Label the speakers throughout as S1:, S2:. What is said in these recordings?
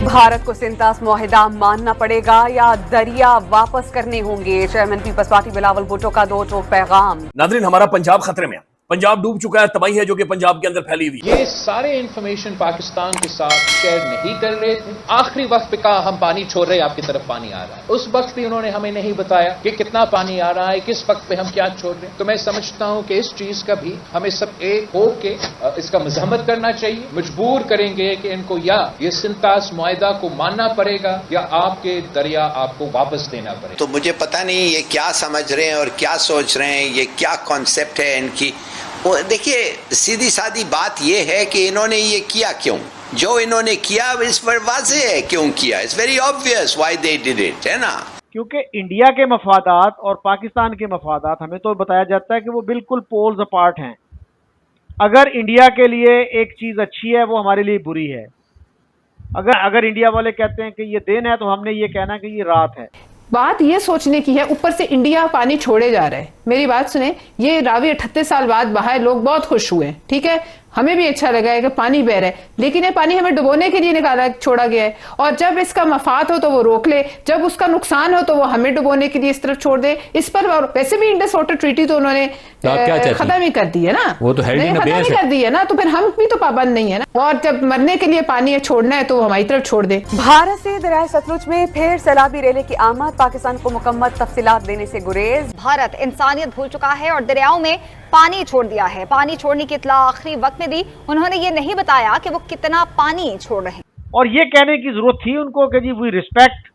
S1: भारत को सिंतास मुआहिदा मानना पड़ेगा या दरिया वापस करने होंगे? चेयरमैन पीपल्स पार्टी बिलावल भुट्टो का दो टोक पैगाम।
S2: नाज़रीन, हमारा पंजाब खतरे में है। पंजाब डूब चुका है, तबाही है जो कि पंजाब के अंदर फैली हुई।
S3: ये सारे इंफॉर्मेशन पाकिस्तान के साथ शेयर नहीं कर रहे थे। आखिरी वक्त पे कहा हम पानी छोड़ रहे हैं, आपकी तरफ पानी आ रहा है। उस वक्त भी उन्होंने हमें नहीं बताया कि कितना पानी आ रहा है, किस वक्त पे हम क्या छोड़ रहे हैं। तो मैं समझता हूं कि इस चीज का भी हमें सब एक होके इसका मजम्मत करना चाहिए। मजबूर करेंगे कि इनको या ये सिंतास मुआहिदा को मानना पड़ेगा या आपके दरिया आपको वापस देना पड़ेगा।
S4: तो मुझे पता नहीं ये क्या समझ रहे हैं और क्या सोच रहे हैं, ये क्या कॉन्सेप्ट है इनकी। देखिए, सीधी सादी बात यह है कि इन्होंने ये किया क्यों, जो इन्होंने किया इस पर वाज़ेह है क्यों किया। It's very obvious why they did it, है ना।
S5: क्योंकि इंडिया के मफादात और पाकिस्तान के मफादात हमें तो बताया जाता है कि वो बिल्कुल पोल्स अपार्ट हैं। अगर इंडिया के लिए एक चीज अच्छी है वो हमारे लिए बुरी है। अगर इंडिया वाले कहते हैं कि ये दिन है तो हमने ये कहना कि ये रात है।
S6: बात ये सोचने की है, ऊपर से इंडिया पानी छोड़े जा रहा है। मेरी बात सुने, ये रावी 38 साल बाद बहा है, लोग बहुत खुश हुए हैं, ठीक है, हमें भी अच्छा लगा है कि पानी बह रहा है, लेकिन ये पानी हमें डुबोने के लिए निकाला छोड़ा गया है। और जब इसका मफाद हो तो वो रोक ले, जब उसका नुकसान हो तो वो हमें डुबोने के लिए इस तरफ छोड़ दे। इस पर वैसे भी इंडस वाटर ट्रीटी तो उन्होंने खत्म ही कर दी है ना,
S7: वो तो खत्म
S6: ही कर दी है ना, तो फिर हम भी तो पाबंद नहीं है ना। और जब मरने के लिए पानी छोड़ना है तो वो हमारी तरफ छोड़ दे।
S1: भारत से दरियाए सतलुज में फिर सैलाबी रेले की आमद, पाकिस्तान को मुकम्मल तफसीलात देने से गुरेज।
S8: भारत इंसानियत भूल चुका है और दरियाओं में पानी छोड़ दिया है। पानी छोड़ने की इत्तला आखिरी वक्त में दी, उन्होंने ये नहीं बताया कि वो कितना पानी छोड़ रहे हैं।
S5: और ये कहने की जरूरत थी उनको कि जी we respect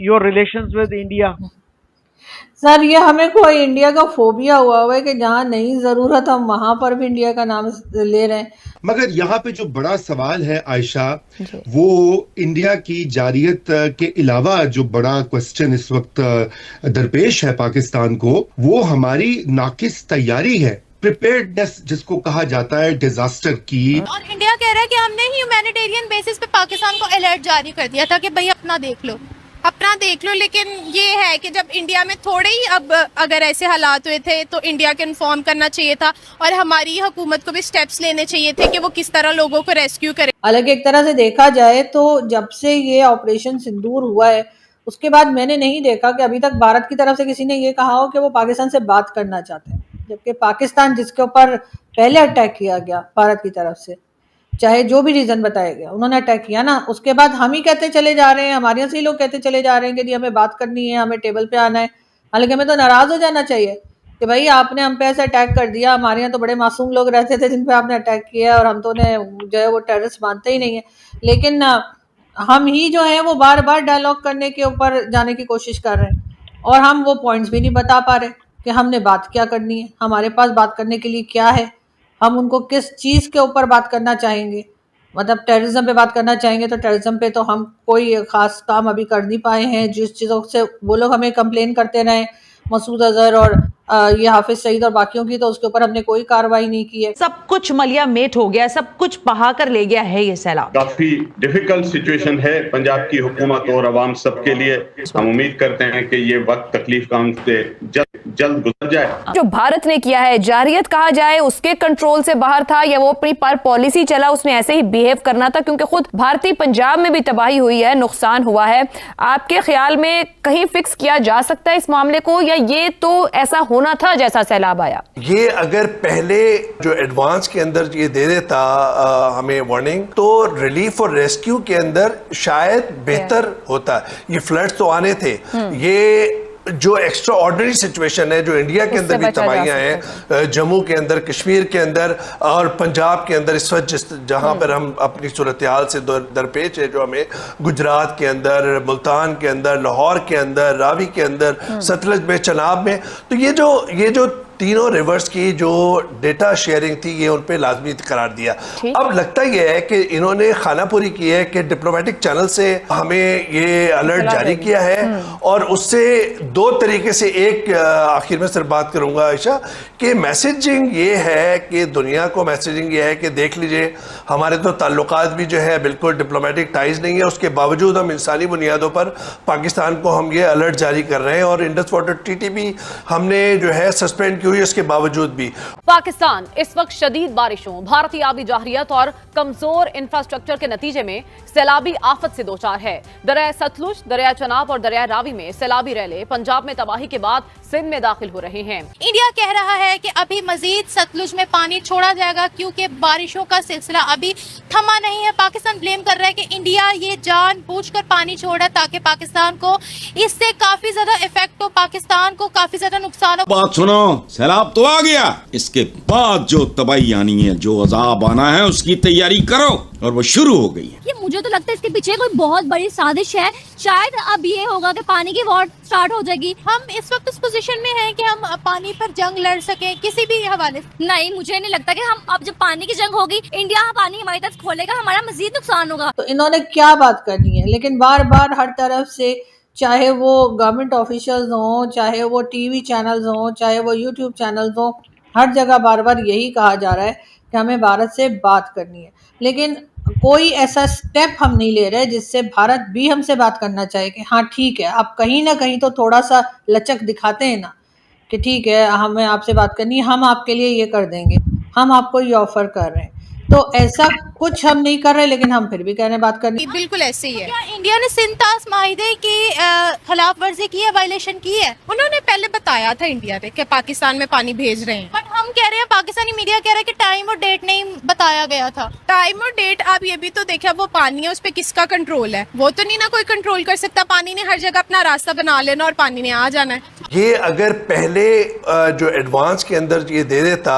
S5: your relations with India.
S9: Sir, ये हमें कोई इंडिया का फोबिया हुआ है कि जहाँ नहीं जरूरत हम वहां पर भी इंडिया का नाम ले रहे हैं।
S10: मगर यहाँ पे जो बड़ा सवाल है आयशा, वो इंडिया की जारियत के अलावा जो बड़ा क्वेश्चन इस वक्त दरपेश है पाकिस्तान को, वो हमारी नाकिस तैयारी है, प्रिपेयर्डनेस जिसको कहा जाता है डिजास्टर की।
S11: और इंडिया कह रहा है कि हमने ह्यूमैनिटेरियन बेसिस पे पाकिस्तान को अलर्ट जारी कर दिया था कि भाई अपना देख लो। लेकिन ये है कि जब इंडिया में थोड़े ही अब अगर ऐसे हालात हुए थे तो इंडिया को इन्फॉर्म करना चाहिए था और हमारी हुकूमत को भी स्टेप्स लेने चाहिए थे कि वो किस तरह लोगों को रेस्क्यू करे।
S9: हालांकि एक तरह से देखा जाए तो जब से ये ऑपरेशन सिंदूर हुआ है उसके बाद मैंने नहीं देखा कि अभी तक भारत की तरफ से किसी ने ये कहा हो कि वो पाकिस्तान से बात करना चाहते हैं, जबकि पाकिस्तान जिसके ऊपर पहले अटैक किया गया भारत की तरफ से, चाहे जो भी रीजन बताया गया, उन्होंने अटैक किया ना, उसके बाद हम ही कहते चले जा रहे हैं, हमारे यहाँ से ही लोग कहते चले जा रहे हैं कि जी हमें बात करनी है, हमें टेबल पे आना है। हालांकि हमें तो नाराज हो जाना चाहिए कि भाई आपने हम पे ऐसे अटैक कर दिया, हमारे यहाँ तो बड़े मासूम लोग रहते थे जिन पे आपने अटैक किया और हम तो उन्हें जो है वो टेररिस्ट मानते ही नहीं है। लेकिन हम ही जो है वो बार बार डायलॉग करने के ऊपर जाने की कोशिश कर रहे हैं और हम वो पॉइंट्स भी नहीं बता पा रहे कि हमने बात क्या करनी है, हमारे पास बात करने के लिए क्या है, हम उनको किस चीज़ के ऊपर बात करना चाहेंगे। मतलब टेररिज्म पे बात करना चाहेंगे तो टेररिज्म पे तो हम कोई ख़ास काम अभी कर नहीं पाए हैं। जिस चीज़ों से वो लोग हमें कंप्लेन करते रहे, मसूद अजहर और ये हाफिज सईद और बाकियों की, तो उसके ऊपर हमने कोई कार्रवाई नहीं की है।
S12: सब कुछ मलिया मेट हो गया, सब कुछ बहा कर ले गया है ये सैलाब।
S13: काफी डिफिकल्ट सिचुएशन है पंजाब की हुकूमत और अवाम सबके लिए। हम उम्मीद करते हैं कि ये वक्त तकलीफ का उनसे जल्द गुजर जाए।
S14: जो भारत ने किया है, जारियत कहा जाए, उसके कंट्रोल से बाहर था या वो अपनी पर पॉलिसी चला, उसने ऐसे ही बिहेव करना था, क्योंकि खुद भारतीय पंजाब में भी तबाही हुई है, नुकसान हुआ है। आपके ख्याल में कहीं फिक्स किया जा सकता है इस मामले को, या ये तो ऐसा होना था जैसा सैलाब आया?
S15: ये अगर पहले जो एडवांस के अंदर ये दे देता हमें वार्निंग, तो रिलीफ और रेस्क्यू के अंदर शायद बेहतर होता। ये फ्लड्स तो आने थे, ये जो एक्स्ट्रा ऑर्डिनरी सिचुएशन है जो इंडिया के अंदर भी तबाहियां हैं, जम्मू के अंदर, कश्मीर के अंदर और पंजाब के अंदर, इस वक्त जहां पर हम अपनी सूरत हाल से दरपेश है, जो हमें गुजरात के अंदर, मुल्तान के अंदर, लाहौर के अंदर, रावी के अंदर, सतलज में, चनाब में, तो ये जो तीनों रिवर्स की जो डेटा शेयरिंग थी ये उन पे लाजमी करार दिया। अब लगता यह है कि इन्होंने खानापुरी की है कि डिप्लोमेटिक चैनल से हमें ये अलर्ट जारी किया है और उससे दो तरीके से, एक आखिर में सिर्फ बात करूंगा आयशा, कि मैसेजिंग ये है कि दुनिया को मैसेजिंग ये है कि देख लीजिए हमारे तो ताल्लुकात भी जो है बिल्कुल डिप्लोमेटिक टाइज नहीं है, उसके बावजूद हम इंसानी बुनियादों पर पाकिस्तान को हम ये अलर्ट जारी कर रहे हैं और इंडस वाटर ट्रीटी भी हमने जो है सस्पेंड की हुई उसके बावजूद भी।
S1: पाकिस्तान इस वक्त शदीद बारिशों, भारतीय आबी जाहरियत और कमजोर इंफ्रास्ट्रक्चर के नतीजे में सैलाबी आफत से दोचार है। दरिया सतलुज, दरिया चनाब और दरिया रावी में सैलाबी रैले पंजाब में तबाही के बाद सिंध में दाखिल हो रहे हैं।
S11: इंडिया कह रहा है कि अभी मजीद सतलुज में पानी छोड़ा जाएगा क्योंकि बारिशों का सिलसिला अभी थमा नहीं है। पाकिस्तान ब्लेम कर रहा है कि इंडिया ये जानबूझकर पानी छोड़ा ताकि पाकिस्तान को इससे काफी ज्यादा इफेक्ट हो, पाकिस्तान को काफी ज्यादा नुकसान हो।
S7: बात सुनो, सैलाब तो आ गया, इसके बाद जो तबाही आनी है, जो अजाब आना है, उसकी तैयारी करो, और वो शुरू हो गई है।
S16: ये मुझे तो लगता है इसके पीछे कोई बहुत बड़ी साजिश है। शायद अब ये होगा कि पानी की वॉर स्टार्ट हो जाएगी।
S11: हम इस वक्त उस पोजीशन में हैं कि हम पानी पर जंग लड़ सकें किसी भी हवाले से।
S16: नहीं, मुझे नहीं लगता कि हम अब जब पानी की जंग होगी, इंडिया पानी हमारी तरफ खोलेगा, हमारा मजीद नुकसान होगा।
S9: तो इन्होंने क्या बात करनी है, लेकिन बार बार हर तरफ से, चाहे वो गवर्नमेंट ऑफिशियल्स हों, चाहे वो टीवी चैनल्स हों, चाहे वो यूट्यूब चैनल्स हों, हर जगह बार बार यही कहा जा रहा है कि हमें भारत से बात करनी है। लेकिन कोई ऐसा स्टेप हम नहीं ले रहे जिससे भारत भी हमसे बात करना चाहे कि हाँ ठीक है, आप कहीं ना कहीं तो थोड़ा सा लचक दिखाते हैं ना, कि ठीक है हमें आपसे बात करनी है, हम आपके लिए ये कर देंगे, हम आपको ये ऑफर कर रहे हैं। तो ऐसा कुछ हम नहीं कर रहे, लेकिन हम फिर भी कह रहे हैं बात करनी।
S11: बिल्कुल ऐसे ही है। क्या इंडिया ने सिंतास माहिदे की खिलाफ वर्जी की है, वायलेशन की है? उन्होंने पहले बताया था इंडिया ने कि पाकिस्तान में पानी भेज रहे हैं, बट हम कह रहे हैं, पाकिस्तानी मीडिया कह रहा है कि टाइम और डेट नहीं बताया गया था। टाइम और डेट आप ये भी तो देखा, वो पानी है, उस पर किसका कंट्रोल है? वो तो नहीं ना कोई कंट्रोल कर सकता। पानी ने हर जगह अपना रास्ता बना लेना और पानी ने आ जाना है।
S15: ये अगर पहले जो एडवांस के अंदर ये दे देता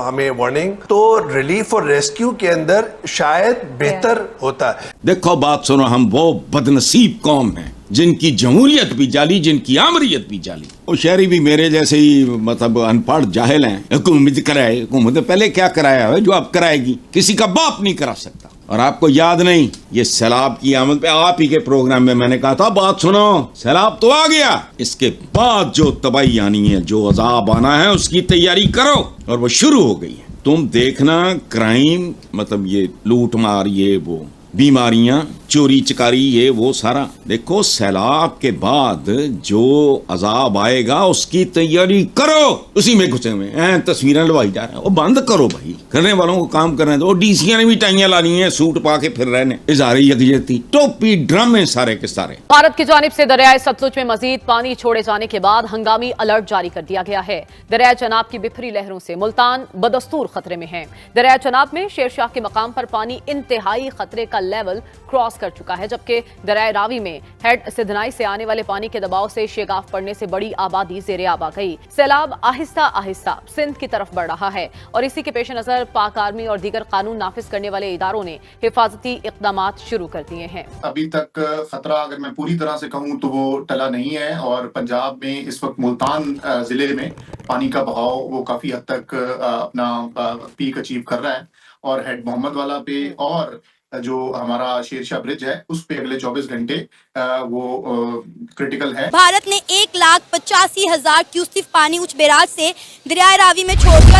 S15: हमें वार्निंग, तो रिलीफ और रेस्क्यू के अंदर शायद बेहतर होता।
S7: देखो बात सुनो, हम वो बदनसीब कौम हैं जिनकी जमहूरियत भी जाली, जिनकी आमरीत भी जाली। वो शहरी भी मेरे जैसे ही मतलब अनपढ़ जाहिल हैं। हुकूमत कराए, हुकूमत पहले क्या कराया है जो अब कराएगी? किसी का बाप नहीं करा सकता। और आपको याद नहीं, ये सैलाब की आमद पे आप ही के प्रोग्राम में मैंने कहा था, बात सुनो, सैलाब तो आ गया, इसके बाद जो तबाही आनी है, जो अजाब आना है, उसकी तैयारी करो, और वो शुरू हो गई है। तुम देखना, क्राइम मतलब ये लूट मार, ये वो बीमारियां, चोरी चकारी, ये वो सारा देखो। सैलाब के बाद जो अजाब आएगा उसकी तैयारी करो। उसी में घुसे हुए हैं, तस्वीरें लवाई जा रहे हैं। वो बंद करो भाई, करने वालों को काम करने दो। डीसीआं ने भी टाइयां लानी है, सूट पा के फिर रहने, इज़हार यकजहती, टोपी ड्रामे सारे के सारे।
S1: भारत की जानिब से दरियाए सतलुज में मजीद पानी छोड़े जाने के बाद हंगामी अलर्ट जारी कर दिया गया है। दरिया चनाब की बिफरी लहरों से मुल्तान बदस्तूर खतरे में है। दरिया चनाब में शेरशाह के मकाम पर पानी इंतहाई खतरे का लेवल क्रॉस कर चुका है, जबकि दरिया रावी में हेड सिद्धनाई से आने वाले पानी के दबाव से शेगाफ पड़ने से बड़ी आबादी ज़ेरे आब आ गई। सैलाब आहिस्ता आहिस्ता सिंध की तरफ बढ़ रहा है और इसी के पेश नजर पाक आर्मी और दीगर कानून नाफिज करने वाले इदारों ने हिफाजती इक़दामात शुरू कर दिए हैं।
S17: अभी तक खतरा अगर मैं पूरी तरह से कहूँ तो वो टला नहीं है, और पंजाब में इस वक्त मुल्तान जिले में पानी का बहाव वो काफी हद तक अपना पीक अचीव कर रहा है, और हेड मोहम्मद वाला पे और जो हमारा शेरशाह ब्रिज है उस पे अगले 24 घंटे वो क्रिटिकल है।
S16: भारत ने 1,85,000 क्यूसेक पानी उच्च बैराज से दरिया रावी में छोड़ दिया।